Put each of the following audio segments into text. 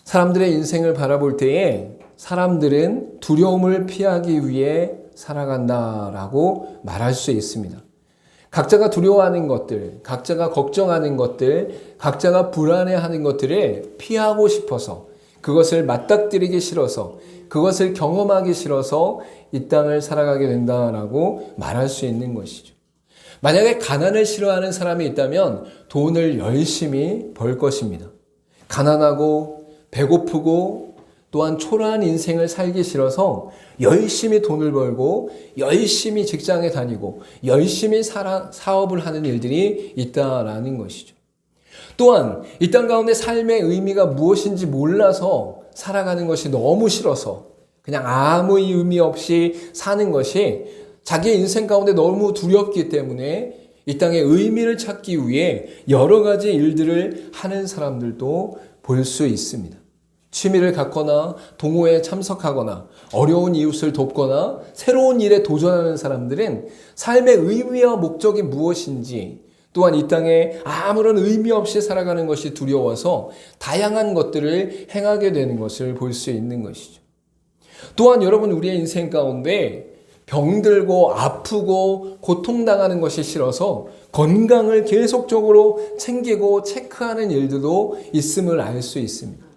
사람들의 인생을 바라볼 때에 사람들은 두려움을 피하기 위해 살아간다라고 말할 수 있습니다. 각자가 두려워하는 것들, 각자가 걱정하는 것들, 각자가 불안해하는 것들을 피하고 싶어서, 그것을 맞닥뜨리기 싫어서, 그것을 경험하기 싫어서 이 땅을 살아가게 된다라고 말할 수 있는 것이죠. 만약에 가난을 싫어하는 사람이 있다면 돈을 열심히 벌 것입니다. 가난하고 배고프고 또한 초라한 인생을 살기 싫어서 열심히 돈을 벌고 열심히 직장에 다니고 열심히 사업을 하는 일들이 있다라는 것이죠. 또한 이 땅 가운데 삶의 의미가 무엇인지 몰라서 살아가는 것이 너무 싫어서 그냥 아무 의미 없이 사는 것이 자기 인생 가운데 너무 두렵기 때문에 이 땅의 의미를 찾기 위해 여러 가지 일들을 하는 사람들도 볼 수 있습니다. 취미를 갖거나 동호회에 참석하거나 어려운 이웃을 돕거나 새로운 일에 도전하는 사람들은 삶의 의미와 목적이 무엇인지, 또한 이 땅에 아무런 의미 없이 살아가는 것이 두려워서 다양한 것들을 행하게 되는 것을 볼 수 있는 것이죠. 또한 여러분, 우리의 인생 가운데 병들고 아프고 고통당하는 것이 싫어서 건강을 계속적으로 챙기고 체크하는 일들도 있음을 알 수 있습니다.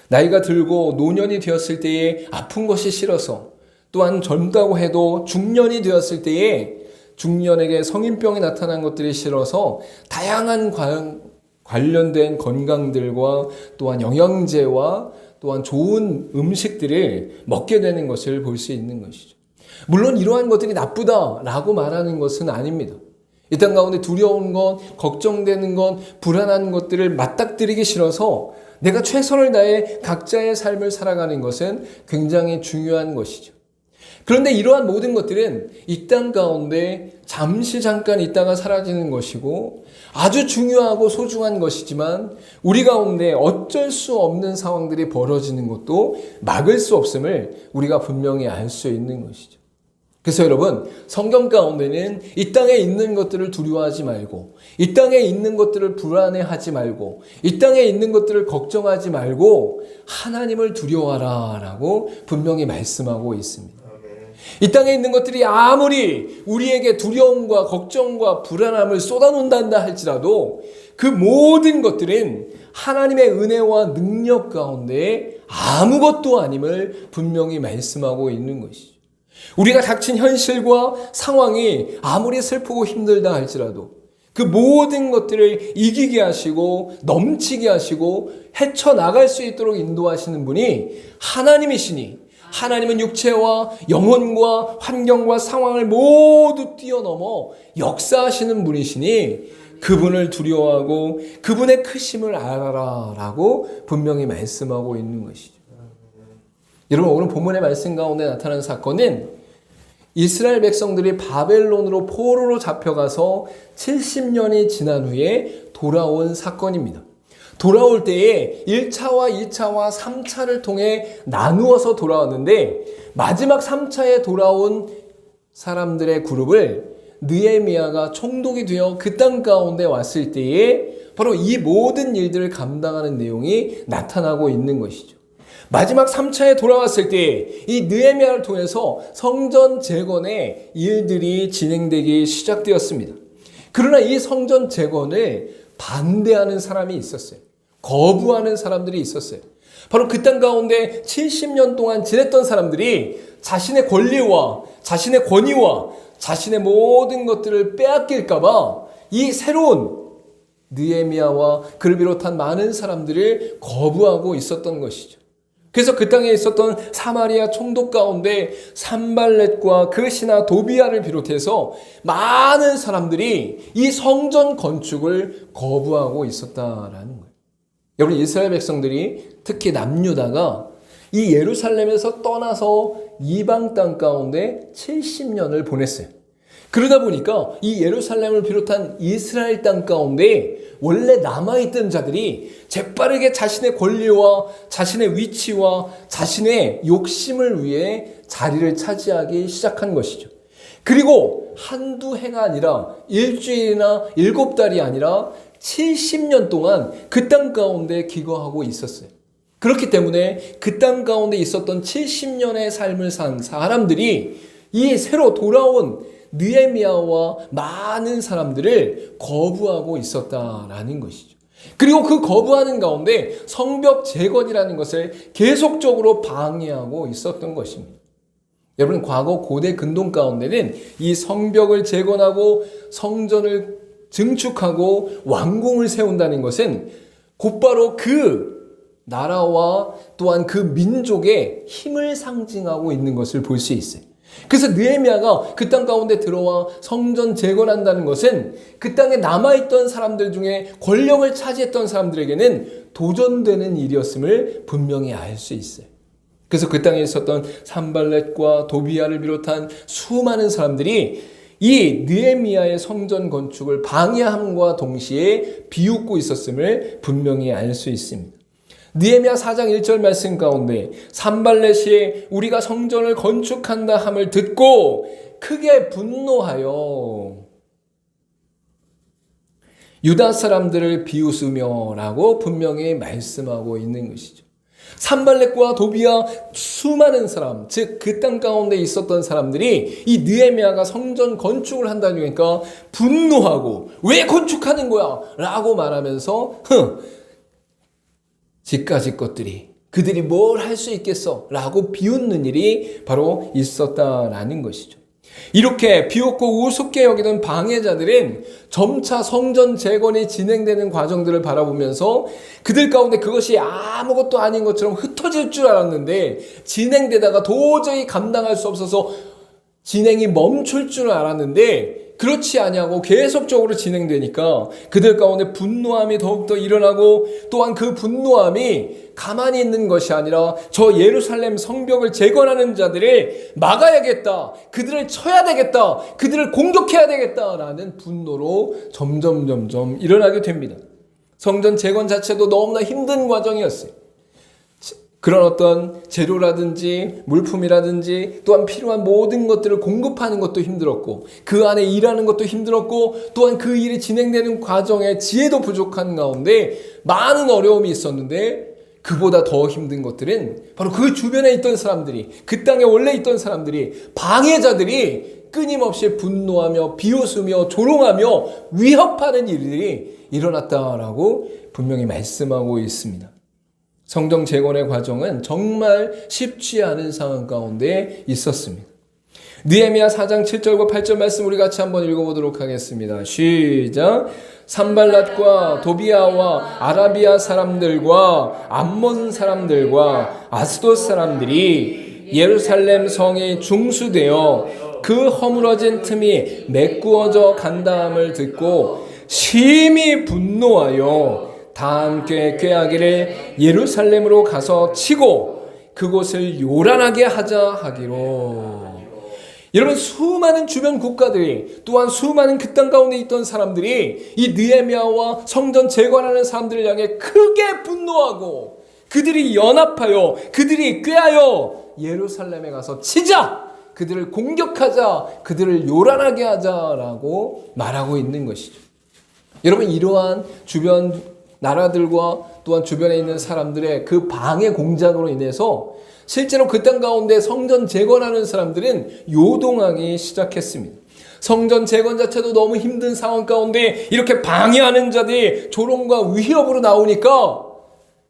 나이가 들고 노년이 되었을 때에 아픈 것이 싫어서, 또한 젊다고 해도 중년이 되었을 때에 중년에게 성인병이 나타난 것들이 싫어서 다양한 관련된 건강들과 또한 영양제와 또한 좋은 음식들을 먹게 되는 것을 볼 수 있는 것이죠. 물론 이러한 것들이 나쁘다라고 말하는 것은 아닙니다. 이 땅 가운데 두려운 것, 걱정되는 것, 불안한 것들을 맞닥뜨리기 싫어서 내가 최선을 다해 각자의 삶을 살아가는 것은 굉장히 중요한 것이죠. 그런데 이러한 모든 것들은 이 땅 가운데 잠깐 있다가 사라지는 것이고 아주 중요하고 소중한 것이지만 우리 가운데 어쩔 수 없는 상황들이 벌어지는 것도 막을 수 없음을 우리가 분명히 알 수 있는 것이죠. 그래서 여러분, 성경 가운데는 이 땅에 있는 것들을 두려워하지 말고, 이 땅에 있는 것들을 불안해하지 말고, 이 땅에 있는 것들을 걱정하지 말고 하나님을 두려워하라 라고 분명히 말씀하고 있습니다. 이 땅에 있는 것들이 아무리 우리에게 두려움과 걱정과 불안함을 쏟아놓는다 할지라도 그 모든 것들은 하나님의 은혜와 능력 가운데 아무것도 아님을 분명히 말씀하고 있는 것이죠. 우리가 닥친 현실과 상황이 아무리 슬프고 힘들다 할지라도 그 모든 것들을 이기게 하시고 넘치게 하시고 헤쳐나갈 수 있도록 인도하시는 분이 하나님이시니, 하나님은 육체와 영혼과 환경과 상황을 모두 뛰어넘어 역사하시는 분이시니 그분을 두려워하고 그분의 크심을 알아라 라고 분명히 말씀하고 있는 것이죠. 여러분, 오늘 본문의 말씀 가운데 나타나는 사건은 이스라엘 백성들이 바벨론으로 포로로 잡혀가서 70년이 지난 후에 돌아온 사건입니다. 돌아올 때에 1차와 2차와 3차를 통해 나누어서 돌아왔는데 마지막 3차에 돌아온 사람들의 그룹을 느헤미야가 총독이 되어 그 땅 가운데 왔을 때에 바로 이 모든 일들을 감당하는 내용이 나타나고 있는 것이죠. 마지막 3차에 돌아왔을 때 이 느헤미야를 통해서 성전 재건의 일들이 진행되기 시작되었습니다. 그러나 이 성전 재건을 반대하는 사람이 있었어요. 거부하는 사람들이 있었어요. 바로 그 땅 가운데 70년 동안 지냈던 사람들이 자신의 권리와 자신의 권위와 자신의 모든 것들을 빼앗길까 봐 이 새로운 느헤미야와 그를 비롯한 많은 사람들을 거부하고 있었던 것이죠. 그래서 그 땅에 있었던 사마리아 총독 가운데 산발렛과 그 신하 도비아를 비롯해서 많은 사람들이 이 성전 건축을 거부하고 있었다라는 거예요. 여러분, 이스라엘 백성들이 특히 남유다가 이 예루살렘에서 떠나서 이방 땅 가운데 70년을 보냈어요. 그러다 보니까 이 예루살렘을 비롯한 이스라엘 땅 가운데 원래 남아있던 자들이 재빠르게 자신의 권리와 자신의 위치와 자신의 욕심을 위해 자리를 차지하기 시작한 것이죠. 그리고 한두 해가 아니라 일주일이나 7달이 아니라 70년 동안 그 땅 가운데 기거하고 있었어요. 그렇기 때문에 그 땅 가운데 있었던 70년의 삶을 산 사람들이 이 새로 돌아온 느헤미야와 많은 사람들을 거부하고 있었다라는 것이죠. 그리고 그 거부하는 가운데 성벽 재건이라는 것을 계속적으로 방해하고 있었던 것입니다. 여러분, 과거 고대 근동 가운데는 이 성벽을 재건하고 성전을 증축하고 왕궁을 세운다는 것은 곧바로 그 나라와 또한 그 민족의 힘을 상징하고 있는 것을 볼 수 있어요. 그래서 느헤미야가 그 땅 가운데 들어와 성전 재건한다는 것은 그 땅에 남아있던 사람들 중에 권력을 차지했던 사람들에게는 도전되는 일이었음을 분명히 알 수 있어요. 그래서 그 땅에 있었던 산발렛과 도비야를 비롯한 수많은 사람들이 이 느헤미야의 성전 건축을 방해함과 동시에 비웃고 있었음을 분명히 알 수 있습니다. 느헤미야 4장 1절 말씀 가운데 산발렛이 우리가 성전을 건축한다 함을 듣고 크게 분노하여 유다 사람들을 비웃으며 라고 분명히 말씀하고 있는 것이죠. 산발렛과 도비야 수많은 사람, 즉 그 땅 가운데 있었던 사람들이 이 느헤미야가 성전 건축을 한다니까 분노하고 왜 건축하는 거야? 라고 말하면서 지까지 것들이 그들이 뭘 할 수 있겠어? 라고 비웃는 일이 바로 있었다라는 것이죠. 이렇게 비웃고 우습게 여기던 방해자들은 점차 성전 재건이 진행되는 과정들을 바라보면서 그들 가운데 그것이 아무것도 아닌 것처럼 흩어질 줄 알았는데 진행되다가 도저히 감당할 수 없어서 진행이 멈출 줄 알았는데 그렇지 아니하고 계속적으로 진행되니까 그들 가운데 분노함이 더욱더 일어나고 또한 그 분노함이 가만히 있는 것이 아니라 저 예루살렘 성벽을 재건하는 자들을 막아야겠다, 그들을 쳐야 되겠다, 그들을 공격해야 되겠다라는 분노로 점점 일어나게 됩니다. 성전 재건 자체도 너무나 힘든 과정이었어요. 그런 어떤 재료라든지 물품이라든지 또한 필요한 모든 것들을 공급하는 것도 힘들었고 그 안에 일하는 것도 힘들었고 또한 그 일이 진행되는 과정에 지혜도 부족한 가운데 많은 어려움이 있었는데 그보다 더 힘든 것들은 바로 그 주변에 있던 사람들이, 그 땅에 원래 있던 사람들이, 방해자들이 끊임없이 분노하며 비웃으며 조롱하며 위협하는 일들이 일어났다라고 분명히 말씀하고 있습니다. 성전 재건의 과정은 정말 쉽지 않은 상황 가운데 있었습니다. 느헤미야 4장 7절과 8절 말씀 우리 같이 한번 읽어보도록 하겠습니다. 시작. 산발랏과 도비야와 아라비아 사람들과 암몬 사람들과 아스돗 사람들이 예루살렘 성이 중수되어 그 허물어진 틈이 메꾸어져 간다함을 듣고 심히 분노하여 다 함께 꾀하기를 예루살렘으로 가서 치고 그곳을 요란하게 하자 하기로. 여러분, 수많은 주변 국가들이 또한 수많은 그 땅 가운데 있던 사람들이 이 느헤미야와 성전 재건하는 사람들을 향해 크게 분노하고 그들이 연합하여 그들이 꾀하여 예루살렘에 가서 치자, 그들을 공격하자, 그들을 요란하게 하자라고 말하고 있는 것이죠. 여러분, 이러한 주변 나라들과 또한 주변에 있는 사람들의 그 방해 공작으로 인해서 실제로 그 땅 가운데 성전 재건하는 사람들은 요동하기 시작했습니다. 성전 재건 자체도 너무 힘든 상황 가운데 이렇게 방해하는 자들이 조롱과 위협으로 나오니까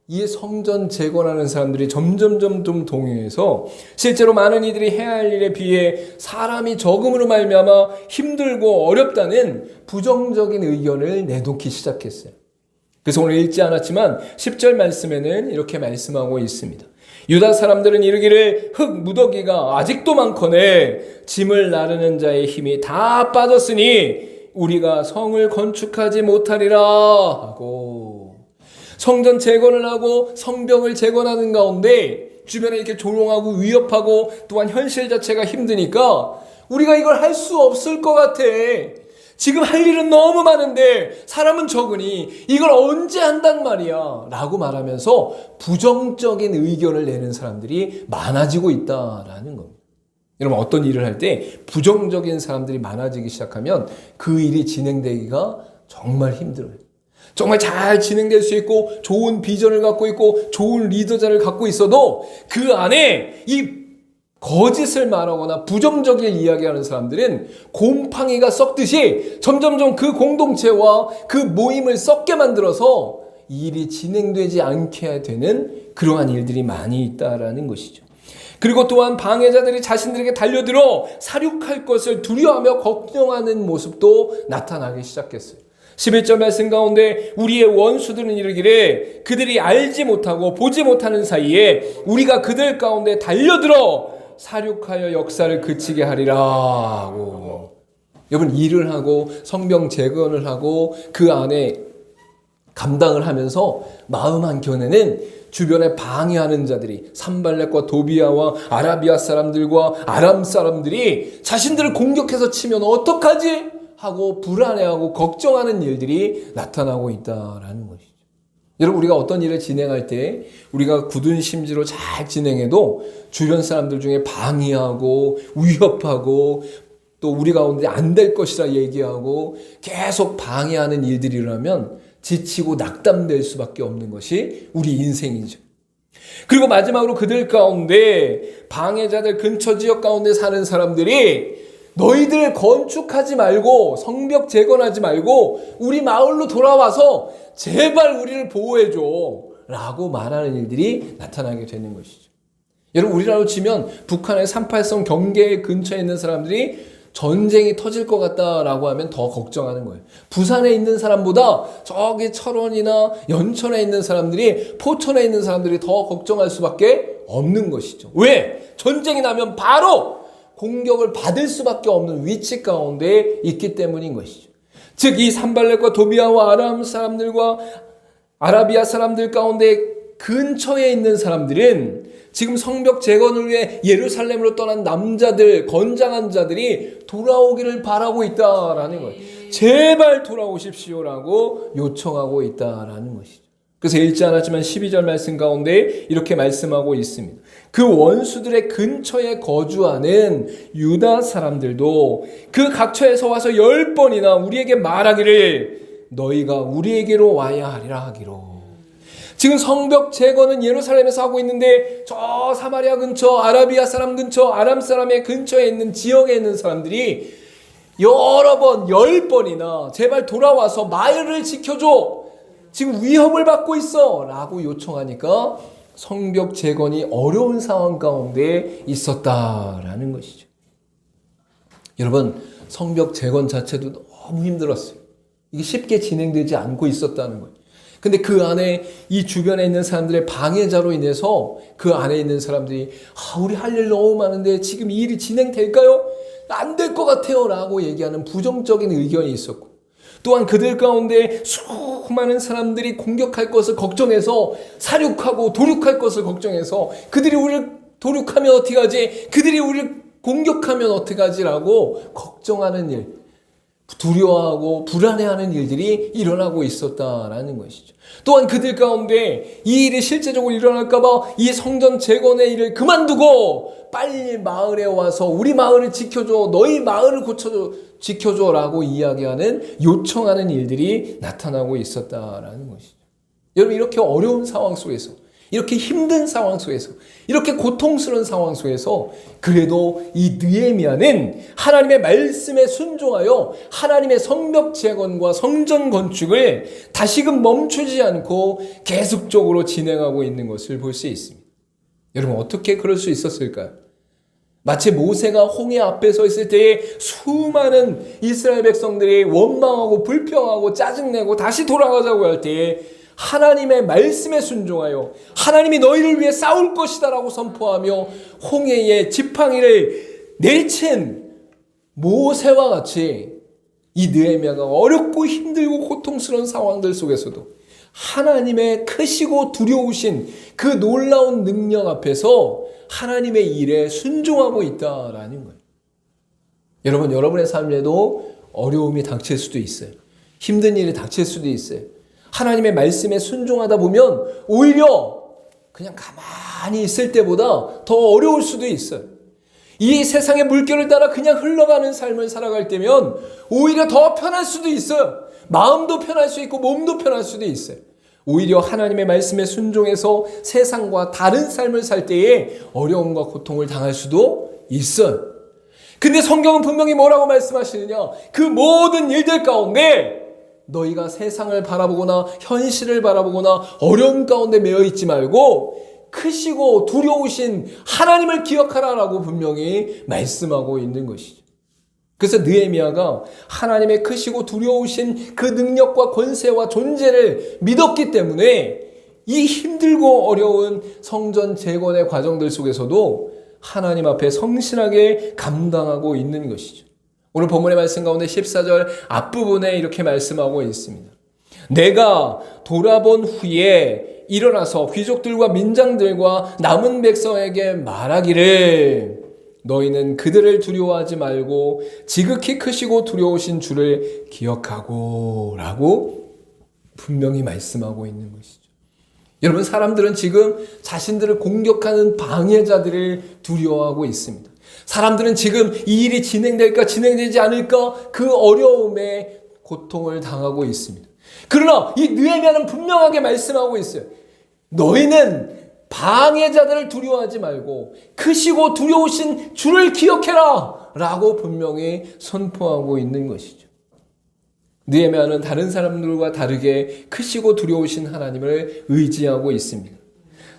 이 성전 재건하는 사람들이 점점 동요해서 실제로 많은 이들이 해야 할 일에 비해 사람이 적음으로 말미암아 힘들고 어렵다는 부정적인 의견을 내놓기 시작했어요. 그래서 오늘 읽지 않았지만 10절 말씀에는 이렇게 말씀하고 있습니다. 유다 사람들은 이르기를 흙 무더기가 아직도 많거늘 짐을 나르는 자의 힘이 다 빠졌으니 우리가 성을 건축하지 못하리라 하고, 성전 재건을 하고 성벽을 재건하는 가운데 주변에 이렇게 조롱하고 위협하고 또한 현실 자체가 힘드니까 우리가 이걸 할 수 없을 것 같아. 지금 할 일은 너무 많은데 사람은 적으니 이걸 언제 한단 말이야 라고 말하면서 부정적인 의견을 내는 사람들이 많아지고 있다라는 겁니다. 여러분, 어떤 일을 할 때 부정적인 사람들이 많아지기 시작하면 그 일이 진행되기가 정말 힘들어요. 정말 잘 진행될 수 있고 좋은 비전을 갖고 있고 좋은 리더자를 갖고 있어도 그 안에 이 거짓을 말하거나 부정적인 이야기하는 사람들은 곰팡이가 썩듯이 점점점 그 공동체와 그 모임을 썩게 만들어서 일이 진행되지 않게 되는 그러한 일들이 많이 있다라는 것이죠. 그리고 또한 방해자들이 자신들에게 달려들어 살육할 것을 두려워하며 걱정하는 모습도 나타나기 시작했어요. 11절 말씀 가운데 우리의 원수들은 이르기를 그들이 알지 못하고 보지 못하는 사이에 우리가 그들 가운데 달려들어 살육하여 역사를 그치게 하리라고. 여러분, 일을 하고 성경 재건을 하고 그 안에 감당을 하면서 마음 한켠에는 주변에 방해하는 자들이 산발렛과 도비아와 아라비아 사람들과 아람 사람들이 자신들을 공격해서 치면 어떡하지? 하고 불안해하고 걱정하는 일들이 나타나고 있다라는 것이죠. 여러분, 우리가 어떤 일을 진행할 때 우리가 굳은 심지로 잘 진행해도 주변 사람들 중에 방해하고 위협하고 또 우리 가운데 안 될 것이라 얘기하고 계속 방해하는 일들이라면 지치고 낙담될 수밖에 없는 것이 우리 인생이죠. 그리고 마지막으로 그들 가운데 방해자들 근처 지역 가운데 사는 사람들이 너희들 건축하지 말고 성벽 재건하지 말고 우리 마을로 돌아와서 제발 우리를 보호해줘 라고 말하는 일들이 나타나게 되는 것이죠. 여러분, 우리나라로 치면 북한의 38선 경계 근처에 있는 사람들이 전쟁이 터질 것 같다라고 하면 더 걱정하는 거예요. 부산에 있는 사람보다 저기 철원이나 연천에 있는 사람들이, 포천에 있는 사람들이 더 걱정할 수밖에 없는 것이죠. 왜? 전쟁이 나면 바로 공격을 받을 수밖에 없는 위치 가운데 있기 때문인 것이죠. 즉, 이 산발렛과 도비아와 아람 사람들과 아라비아 사람들 가운데 근처에 있는 사람들은 지금 성벽 재건을 위해 예루살렘으로 떠난 남자들, 건장한 자들이 돌아오기를 바라고 있다라는 거예요. 제발 돌아오십시오라고 요청하고 있다라는 것이죠. 그래서 읽지 않았지만 12절 말씀 가운데 이렇게 말씀하고 있습니다. 그 원수들의 근처에 거주하는 유다 사람들도 그 각처에서 와서 10번이나 우리에게 말하기를 너희가 우리에게로 와야 하리라 하기로. 지금 성벽 재건은 예루살렘에서 하고 있는데 저 사마리아 근처, 아라비아 사람 근처, 아람 사람의 근처에 있는 지역에 있는 사람들이 여러 번, 10번이나 제발 돌아와서 마을을 지켜줘. 지금 위협을 받고 있어 라고 요청하니까 성벽 재건이 어려운 상황 가운데 있었다라는 것이죠. 여러분, 성벽 재건 자체도 너무 힘들었어요. 이게 쉽게 진행되지 않고 있었다는 거예요. 근데 그 안에 이 주변에 있는 사람들의 방해자로 인해서 그 안에 있는 사람들이 우리 할 일 너무 많은데 지금 이 일이 진행될까요? 안 될 것 같아요 라고 얘기하는 부정적인 의견이 있었고, 또한 그들 가운데 수많은 사람들이 공격할 것을 걱정해서 살육하고 도륙할 것을 걱정해서 그들이 우리를 도륙하면 어떻게 하지? 그들이 우리를 공격하면 어떻게 하지라고 걱정하는 일, 두려워하고 불안해하는 일들이 일어나고 있었다라는 것이죠. 또한 그들 가운데 이 일이 실제적으로 일어날까 봐 이 성전 재건의 일을 그만두고 빨리 마을에 와서 우리 마을을 지켜줘, 너희 마을을 고쳐줘, 지켜줘 라고 이야기하는, 요청하는 일들이 나타나고 있었다라는 것이죠. 여러분, 이렇게 어려운 상황 속에서, 이렇게 힘든 상황 속에서, 이렇게 고통스러운 상황 속에서 그래도 이 느헤미야는 하나님의 말씀에 순종하여 하나님의 성벽 재건과 성전 건축을 다시금 멈추지 않고 계속적으로 진행하고 있는 것을 볼 수 있습니다. 여러분, 어떻게 그럴 수 있었을까요? 마치 모세가 홍해 앞에 서 있을 때에 수많은 이스라엘 백성들이 원망하고 불평하고 짜증내고 다시 돌아가자고 할 때에 하나님의 말씀에 순종하여 하나님이 너희를 위해 싸울 것이다 라고 선포하며 홍해의 지팡이를 내리친 모세와 같이 이 느헤미야가 어렵고 힘들고 고통스러운 상황들 속에서도 하나님의 크시고 두려우신 그 놀라운 능력 앞에서 하나님의 일에 순종하고 있다라는 거예요. 여러분, 여러분의 삶에도 어려움이 닥칠 수도 있어요. 힘든 일이 닥칠 수도 있어요. 하나님의 말씀에 순종하다 보면 오히려 그냥 가만히 있을 때보다 더 어려울 수도 있어요. 이 세상의 물결을 따라 그냥 흘러가는 삶을 살아갈 때면 오히려 더 편할 수도 있어요. 마음도 편할 수 있고 몸도 편할 수도 있어요. 오히려 하나님의 말씀에 순종해서 세상과 다른 삶을 살 때에 어려움과 고통을 당할 수도 있어요. 근데 성경은 분명히 뭐라고 말씀하시느냐? 그 모든 일들 가운데 너희가 세상을 바라보거나 현실을 바라보거나 어려움 가운데 매여 있지 말고 크시고 두려우신 하나님을 기억하라라고 분명히 말씀하고 있는 것이죠. 그래서 느헤미야가 하나님의 크시고 두려우신 그 능력과 권세와 존재를 믿었기 때문에 이 힘들고 어려운 성전 재건의 과정들 속에서도 하나님 앞에 성실하게 감당하고 있는 것이죠. 오늘 본문의 말씀 가운데 14절 앞부분에 이렇게 말씀하고 있습니다. 내가 돌아본 후에 일어나서 귀족들과 민장들과 남은 백성에게 말하기를 너희는 그들을 두려워하지 말고 지극히 크시고 두려우신 주를 기억하고 라고 분명히 말씀하고 있는 것이죠. 여러분, 사람들은 지금 자신들을 공격하는 방해자들을 두려워하고 있습니다. 사람들은 지금 이 일이 진행될까 진행되지 않을까 그 어려움에 고통을 당하고 있습니다. 그러나 이 느헤미야는 분명하게 말씀하고 있어요. 너희는 방해자들을 두려워하지 말고 크시고 두려우신 주를 기억해라 라고 분명히 선포하고 있는 것이죠. 느헤미야는 다른 사람들과 다르게 크시고 두려우신 하나님을 의지하고 있습니다.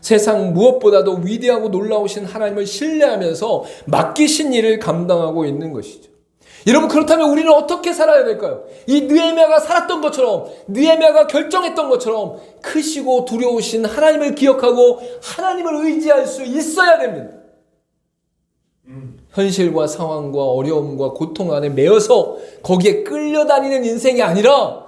세상 무엇보다도 위대하고 놀라우신 하나님을 신뢰하면서 맡기신 일을 감당하고 있는 것이죠. 여러분, 그렇다면 우리는 어떻게 살아야 될까요? 이 느헤미야가 살았던 것처럼, 느헤미야가 결정했던 것처럼 크시고 두려우신 하나님을 기억하고 하나님을 의지할 수 있어야 됩니다. 현실과 상황과 어려움과 고통 안에 매여서 거기에 끌려다니는 인생이 아니라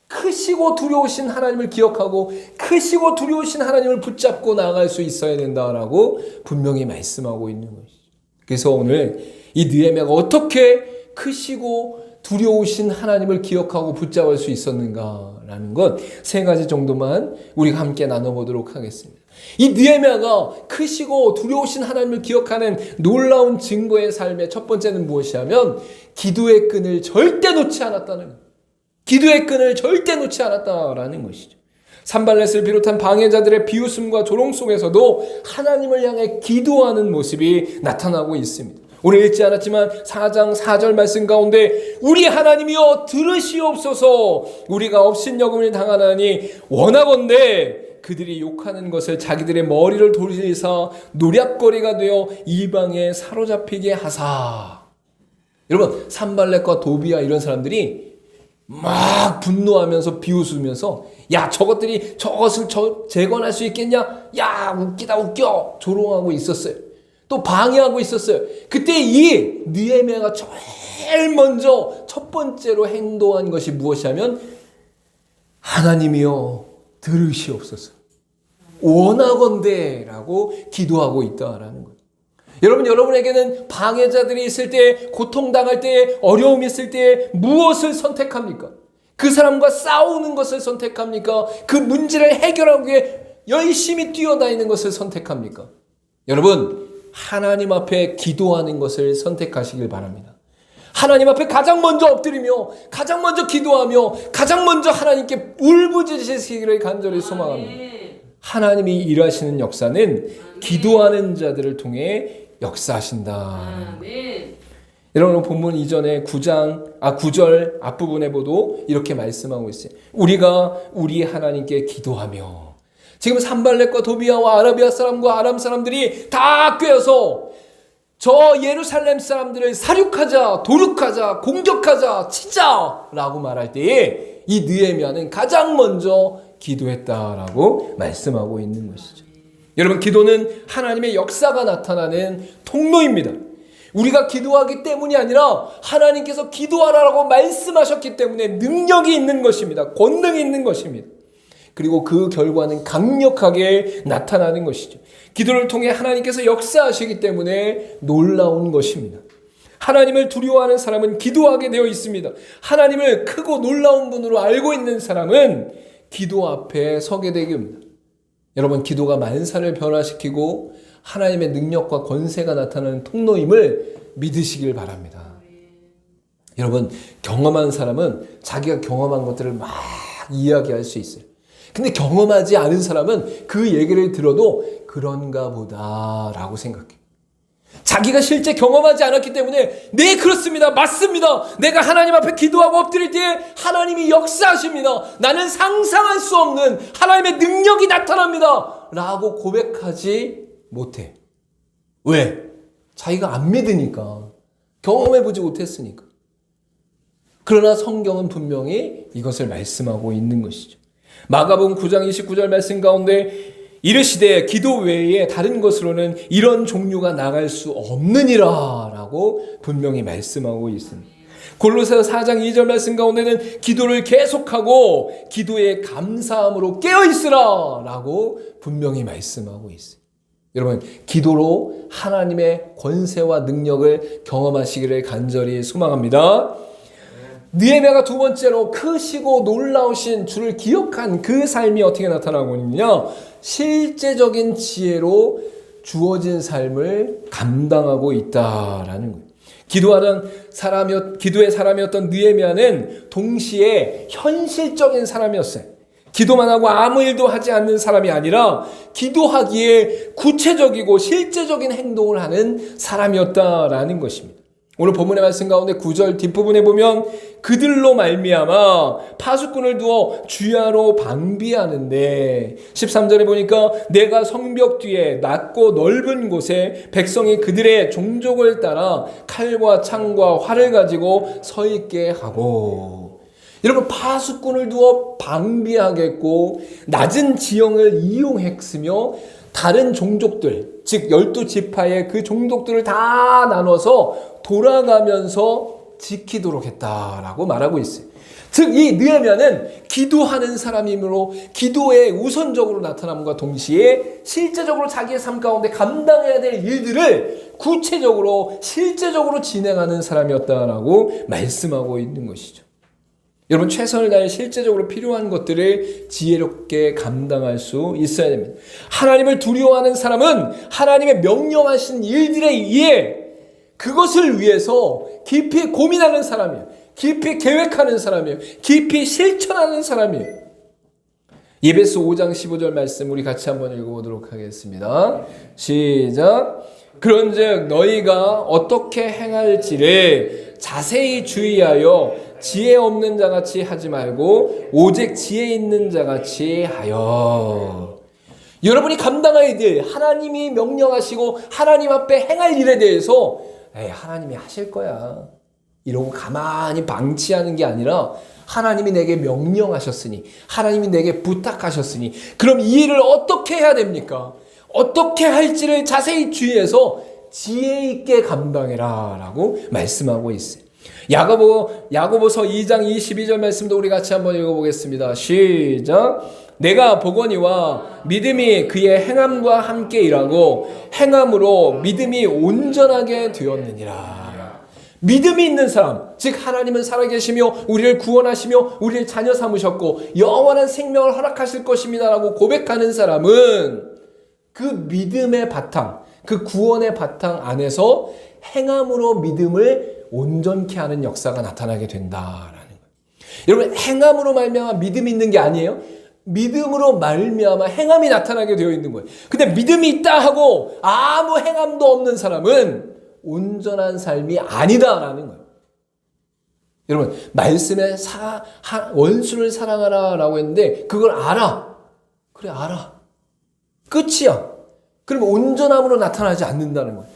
크시고 두려우신 하나님을 기억하고 크시고 두려우신 하나님을 붙잡고 나아갈 수 있어야 된다라고 분명히 말씀하고 있는 것이죠. 그래서 오늘 이 느헤미야가 어떻게 크시고 두려우신 하나님을 기억하고 붙잡을 수 있었는가라는 것 세 가지 정도만 우리가 함께 나눠보도록 하겠습니다. 이 느헤미야가 크시고 두려우신 하나님을 기억하는 놀라운 증거의 삶의 첫 번째는 무엇이냐면 기도의 끈을 절대 놓지 않았다는 것. 기도의 끈을 절대 놓지 않았다라는 것이죠. 산발렛을 비롯한 방해자들의 비웃음과 조롱 속에서도 하나님을 향해 기도하는 모습이 나타나고 있습니다. 오늘 읽지 않았지만 4장 4절 말씀 가운데 우리 하나님이여 들으시옵소서 우리가 업신여금을 당하나니 원하건대 그들이 욕하는 것을 자기들의 머리를 돌리사 노략거리가 되어 이방에 사로잡히게 하사. 여러분, 산발렛과 도비야 이런 사람들이 막 분노하면서 비웃으면서 야 저것들이 저것을 재건할 수 있겠냐? 야 웃기다 웃겨 조롱하고 있었어요. 또 방해하고 있었어요. 그때 이 느헤미야가 제일 먼저 첫 번째로 행동한 것이 무엇이냐면 하나님이여 들으시옵소서 원하건대라고 기도하고 있다라는 거예요. 여러분, 여러분에게는 방해자들이 있을 때, 고통당할 때, 어려움이 있을 때 무엇을 선택합니까? 그 사람과 싸우는 것을 선택합니까? 그 문제를 해결하기 위해 열심히 뛰어다니는 것을 선택합니까? 여러분, 하나님 앞에 기도하는 것을 선택하시길 바랍니다. 하나님 앞에 가장 먼저 엎드리며 가장 먼저 기도하며 가장 먼저 하나님께 울부짖으시기를 간절히 소망합니다. 하나님이 일하시는 역사는 기도하는 자들을 통해 역사하신다. 아멘. 여러분, 본문 이전에 9절 앞부분에 보도 이렇게 말씀하고 있어요. 우리가 우리 하나님께 기도하며. 지금 산발렛과 도비야와 아라비아 사람과 아람 사람들이 다 꿰어서 저 예루살렘 사람들을 사륙하자, 도륙하자, 공격하자, 치자라고 말할 때에 이 느헤미야는 가장 먼저 기도했다라고 말씀하고 있는 것이죠. 여러분, 기도는 하나님의 역사가 나타나는 통로입니다. 우리가 기도하기 때문이 아니라 하나님께서 기도하라고 말씀하셨기 때문에 능력이 있는 것입니다. 권능이 있는 것입니다. 그리고 그 결과는 강력하게 나타나는 것이죠. 기도를 통해 하나님께서 역사하시기 때문에 놀라운 것입니다. 하나님을 두려워하는 사람은 기도하게 되어 있습니다. 하나님을 크고 놀라운 분으로 알고 있는 사람은 기도 앞에 서게 되게 됩니다. 여러분, 기도가 만사를 변화시키고 하나님의 능력과 권세가 나타나는 통로임을 믿으시길 바랍니다. 여러분, 경험한 사람은 자기가 경험한 것들을 막 이야기할 수 있어요. 근데 경험하지 않은 사람은 그 얘기를 들어도 그런가 보다라고 생각해요. 자기가 실제 경험하지 않았기 때문에 네, 그렇습니다, 맞습니다, 내가 하나님 앞에 기도하고 엎드릴 때에 하나님이 역사하십니다, 나는 상상할 수 없는 하나님의 능력이 나타납니다 라고 고백하지 못해. 왜? 자기가 안 믿으니까, 경험해보지 못했으니까. 그러나 성경은 분명히 이것을 말씀하고 있는 것이죠. 마가복음 9장 29절 말씀 가운데 이르시되 기도 외에 다른 것으로는 이런 종류가 나갈 수 없느니라 라고 분명히 말씀하고 있습니다. 골로새서 4장 2절 말씀 가운데는 기도를 계속하고 기도에 감사함으로 깨어있으라 라고 분명히 말씀하고 있어요. 여러분, 기도로 하나님의 권세와 능력을 경험하시기를 간절히 소망합니다. 느헤미야가 두 번째로 크시고 놀라우신 주를 기억한 그 삶이 어떻게 나타나고 있느냐? 실제적인 지혜로 주어진 삶을 감당하고 있다라는 거예요. 기도의 사람이었던 느헤미야는 동시에 현실적인 사람이었어요. 기도만 하고 아무 일도 하지 않는 사람이 아니라 기도하기에 구체적이고 실제적인 행동을 하는 사람이었다라는 것입니다. 오늘 본문의 말씀 가운데 9절 뒷부분에 보면 그들로 말미암아 파수꾼을 두어 주야로 방비하는데, 13절에 보니까 내가 성벽 뒤에 낮고 넓은 곳에 백성이 그들의 종족을 따라 칼과 창과 활을 가지고 서 있게 하고. 여러분, 파수꾼을 두어 방비하겠고 낮은 지형을 이용했으며 다른 종족들, 즉 12지파의 그 종족들을 다 나눠서 돌아가면서 지키도록 했다라고 말하고 있어요. 즉, 이 느헤미야는 기도하는 사람이므로 기도의 우선적으로 나타남과 동시에 실제적으로 자기의 삶 가운데 감당해야 될 일들을 구체적으로 실제적으로 진행하는 사람이었다라고 말씀하고 있는 것이죠. 여러분, 최선을 다해 실제적으로 필요한 것들을 지혜롭게 감당할 수 있어야 됩니다. 하나님을 두려워하는 사람은 하나님의 명령하신 일들에 의해 그것을 위해서 깊이 고민하는 사람이에요. 깊이 계획하는 사람이에요. 깊이 실천하는 사람이에요. 예배서 5장 15절 말씀 우리 같이 한번 읽어보도록 하겠습니다. 시작. 그런즉 너희가 어떻게 행할지를 자세히 주의하여 지혜 없는 자같이 하지 말고 오직 지혜 있는 자같이 하여. 여러분이 감당해야 될 하나님이 명령하시고 하나님 앞에 행할 일에 대해서 하나님이 하실 거야 이러고 가만히 방치하는 게 아니라, 하나님이 내게 명령하셨으니, 하나님이 내게 부탁하셨으니 그럼 이 일을 어떻게 해야 됩니까? 어떻게 할지를 자세히 주의해서 지혜 있게 감당해라 라고 말씀하고 있어요. 야고보서 2장 22절 말씀도 우리 같이 한번 읽어보겠습니다. 시작. 내가 보거니와 믿음이 그의 행함과 함께 일하고 행함으로 믿음이 온전하게 되었느니라. 믿음이 있는 사람, 즉 하나님은 살아계시며 우리를 구원하시며 우리를 자녀 삼으셨고 영원한 생명을 허락하실 것입니다 라고 고백하는 사람은 그 믿음의 바탕, 그 구원의 바탕 안에서 행함으로 믿음을 온전케 하는 역사가 나타나게 된다라는 거예요. 여러분, 행함으로 말미암아 믿음이 있는 게 아니에요. 믿음으로 말미암아 행함이 나타나게 되어 있는 거예요. 근데 믿음이 있다 하고 아무 행함도 없는 사람은 온전한 삶이 아니다라는 거예요. 여러분, 말씀에 원수를 사랑하라 라고 했는데 그걸 알아. 그래, 알아. 끝이야. 그러면 온전함으로 나타나지 않는다는 거예요.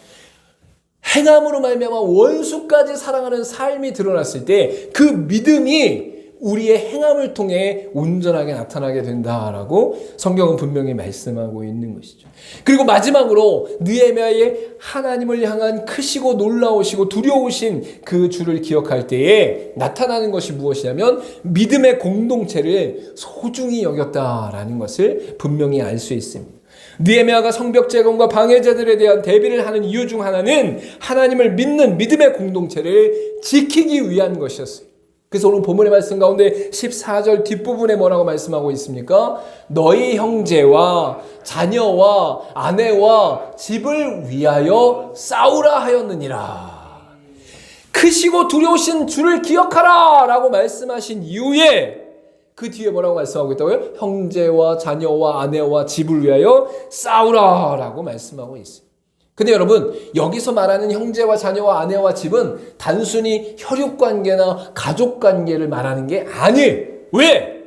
행함으로 말미암아 원수까지 사랑하는 삶이 드러났을 때 그 믿음이 우리의 행함을 통해 온전하게 나타나게 된다라고 성경은 분명히 말씀하고 있는 것이죠. 그리고 마지막으로 느헤미야의 하나님을 향한 크시고 놀라우시고 두려우신 그 주를 기억할 때에 나타나는 것이 무엇이냐면 믿음의 공동체를 소중히 여겼다라는 것을 분명히 알 수 있습니다. 느헤미야가 성벽 재건과 방해자들에 대한 대비를 하는 이유 중 하나는 하나님을 믿는 믿음의 공동체를 지키기 위한 것이었어요. 그래서 오늘 본문의 말씀 가운데 14절 뒷부분에 뭐라고 말씀하고 있습니까? 너희 형제와 자녀와 아내와 집을 위하여 싸우라 하였느니라. 크시고 두려우신 주를 기억하라 라고 말씀하신 이후에 그 뒤에 뭐라고 말씀하고 있다고요? 형제와 자녀와 아내와 집을 위하여 싸우라 라고 말씀하고 있어요. 근데 여러분, 여기서 말하는 형제와 자녀와 아내와 집은 단순히 혈육관계나 가족관계를 말하는 게 아니에요. 왜?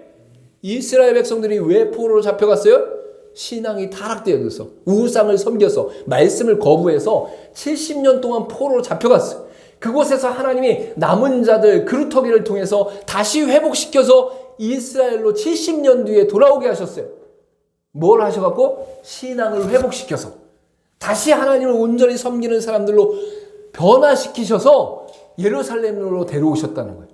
이스라엘 백성들이 왜 포로로 잡혀갔어요? 신앙이 타락되어서 우상을 섬겨서 말씀을 거부해서 70년 동안 포로로 잡혀갔어요. 그곳에서 하나님이 남은 자들 그루터기를 통해서 다시 회복시켜서 이스라엘로 70년 뒤에 돌아오게 하셨어요. 뭘 하셔갖고? 신앙을 회복시켜서 다시 하나님을 온전히 섬기는 사람들로 변화시키셔서 예루살렘으로 데려오셨다는 거예요.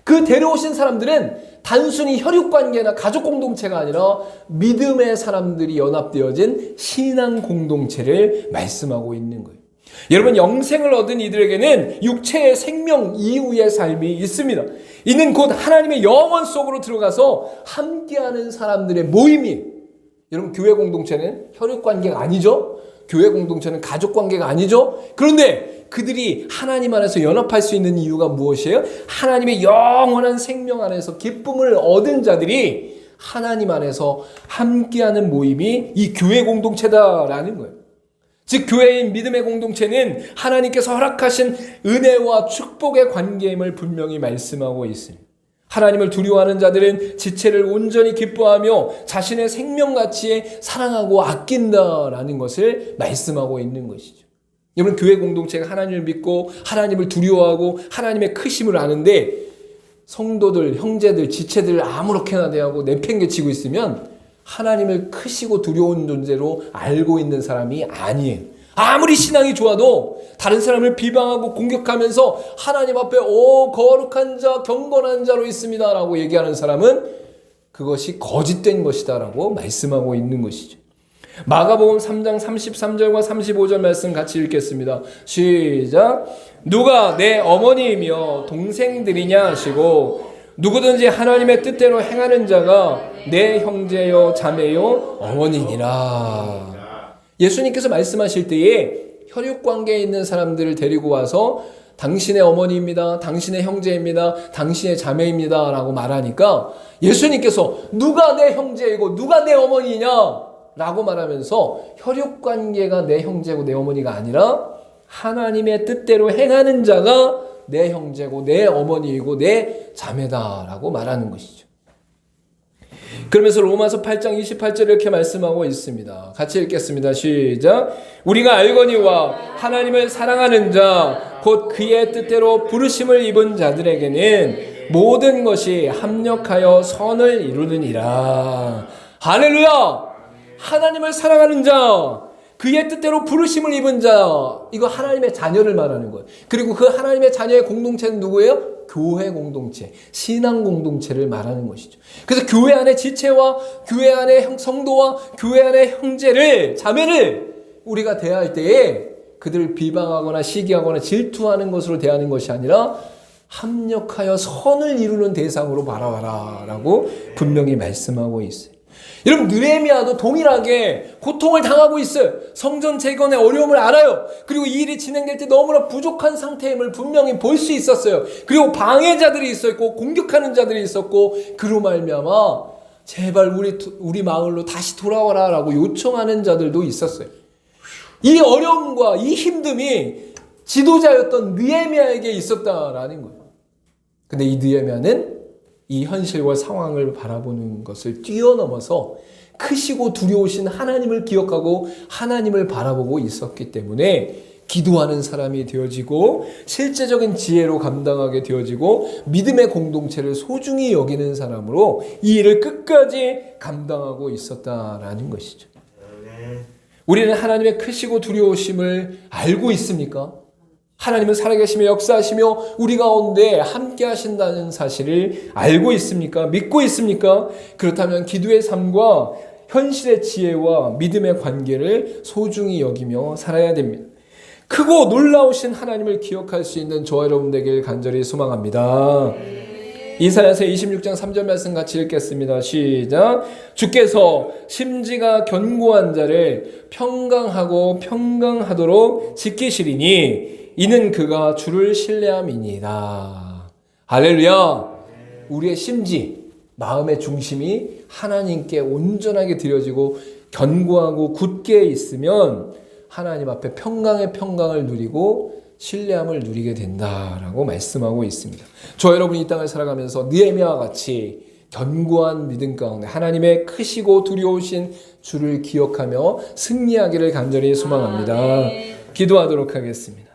그 데려오신 사람들은 단순히 혈육관계나 가족공동체가 아니라 믿음의 사람들이 연합되어진 신앙 공동체를 말씀하고 있는 거예요. 여러분, 영생을 얻은 이들에게는 육체의 생명 이후의 삶이 있습니다. 이는 곧 하나님의 영원 속으로 들어가서 함께하는 사람들의 모임이에요. 여러분, 교회 공동체는 혈육관계가 아니죠. 교회 공동체는 가족관계가 아니죠. 그런데 그들이 하나님 안에서 연합할 수 있는 이유가 무엇이에요? 하나님의 영원한 생명 안에서 기쁨을 얻은 자들이 하나님 안에서 함께하는 모임이 이 교회 공동체다라는 거예요. 즉, 교회인 믿음의 공동체는 하나님께서 허락하신 은혜와 축복의 관계임을 분명히 말씀하고 있습니다. 하나님을 두려워하는 자들은 지체를 온전히 기뻐하며 자신의 생명가치에 사랑하고 아낀다라는 것을 말씀하고 있는 것이죠. 여러분, 교회 공동체가 하나님을 믿고 하나님을 두려워하고 하나님의 크심을 아는데 성도들, 형제들, 지체들을 아무렇게나 대하고 내팽개치고 있으면 하나님을 크시고 두려운 존재로 알고 있는 사람이 아니에요. 아무리 신앙이 좋아도 다른 사람을 비방하고 공격하면서 하나님 앞에 거룩한 자, 경건한 자로 있습니다 라고 얘기하는 사람은 그것이 거짓된 것이다 라고 말씀하고 있는 것이죠. 마가복음 3장 33절과 35절 말씀 같이 읽겠습니다. 시작. 누가 내 어머니이며 동생들이냐 하시고 누구든지 하나님의 뜻대로 행하는 자가 내 형제요 자매요 어머니니라. 예수님께서 말씀하실 때에 혈육관계에 있는 사람들을 데리고 와서 당신의 어머니입니다, 당신의 형제입니다, 당신의 자매입니다 라고 말하니까 예수님께서 누가 내 형제이고 누가 내 어머니냐 라고 말하면서 혈육관계가 내 형제고 내 어머니가 아니라 하나님의 뜻대로 행하는 자가 내 형제고 내 어머니이고 내 자매다라고 말하는 것이죠. 그러면서 로마서 8장 28절에 이렇게 말씀하고 있습니다. 같이 읽겠습니다. 시작. 우리가 알거니와 하나님을 사랑하는 자 곧 그의 뜻대로 부르심을 입은 자들에게는 모든 것이 합력하여 선을 이루느니라. 할렐루야. 하나님을 사랑하는 자, 그의 뜻대로 부르심을 입은 자, 이거 하나님의 자녀를 말하는 거예요. 그리고 그 하나님의 자녀의 공동체는 누구예요? 교회 공동체, 신앙 공동체를 말하는 것이죠. 그래서 교회 안의 지체와 교회 안의 성도와 교회 안의 형제를, 자매를 우리가 대할 때에 그들을 비방하거나 시기하거나 질투하는 것으로 대하는 것이 아니라 합력하여 선을 이루는 대상으로 바라봐라 라고 분명히 말씀하고 있어요. 여러분, 느헤미야도 동일하게 고통을 당하고 있어요. 성전 재건의 어려움을 알아요. 그리고 이 일이 진행될 때 너무나 부족한 상태임을 분명히 볼 수 있었어요. 그리고 방해자들이 있었고 공격하는 자들이 있었고 그로 말미암아 제발 우리 마을로 다시 돌아와라 라고 요청하는 자들도 있었어요. 이 어려움과 이 힘듦이 지도자였던 느헤미야에게 있었다라는 거예요. 근데 이 느헤미야는 이 현실과 상황을 바라보는 것을 뛰어넘어서 크시고 두려우신 하나님을 기억하고 하나님을 바라보고 있었기 때문에 기도하는 사람이 되어지고 실제적인 지혜로 감당하게 되어지고 믿음의 공동체를 소중히 여기는 사람으로 이 일을 끝까지 감당하고 있었다라는 것이죠. 우리는 하나님의 크시고 두려우심을 알고 있습니까? 하나님은 살아계시며 역사하시며 우리 가운데 함께 하신다는 사실을 알고 있습니까? 믿고 있습니까? 그렇다면 기도의 삶과 현실의 지혜와 믿음의 관계를 소중히 여기며 살아야 됩니다. 크고 놀라우신 하나님을 기억할 수 있는 저와 여러분 되길 간절히 소망합니다. 이사야서 26장 3절 말씀 같이 읽겠습니다. 시작. 주께서 심지가 견고한 자를 평강하도록 지키시리니 이는 그가 주를 신뢰함이니이다. 할렐루야. 우리의 심지, 마음의 중심이 하나님께 온전하게 드려지고 견고하고 굳게 있으면 하나님 앞에 평강의 평강을 누리고 신뢰함을 누리게 된다라고 말씀하고 있습니다. 저 여러분이 이 땅을 살아가면서 느헤미야와 같이 견고한 믿음 가운데 하나님의 크시고 두려우신 주를 기억하며 승리하기를 간절히 소망합니다. 기도하도록 하겠습니다.